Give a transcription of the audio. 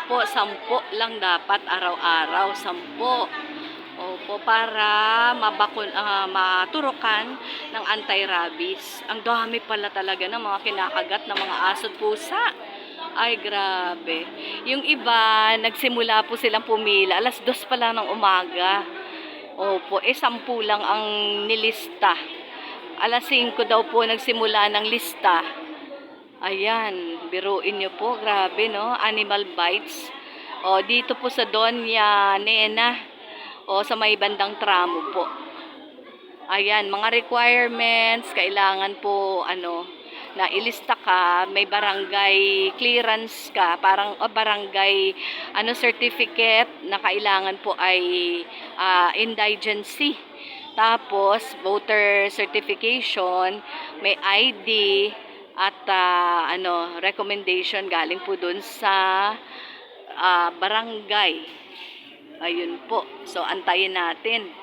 Po, 10 lang dapat araw-araw, 10. Opo, para maturukan ng anti-rabies. Ang dami pala talaga ng mga kinakagat ng mga aso't pusa. Ay, grabe. Yung iba, nagsimula po silang pumila. 2:00 pa lang ng umaga. Opo, 10 lang ang nilista. 5:00 daw po nagsimula ng lista. Ayan, biruin nyo po, grabe no, animal bites. O, dito po sa Doña Nena, o sa may bandang tramo po. Ayan, mga requirements, kailangan po, na ilista ka, may barangay clearance ka, parang barangay, certificate na kailangan po ay indigency. Tapos, voter certification, may ID, at recommendation galing po dun sa barangay. Ayun po. So, antayin natin.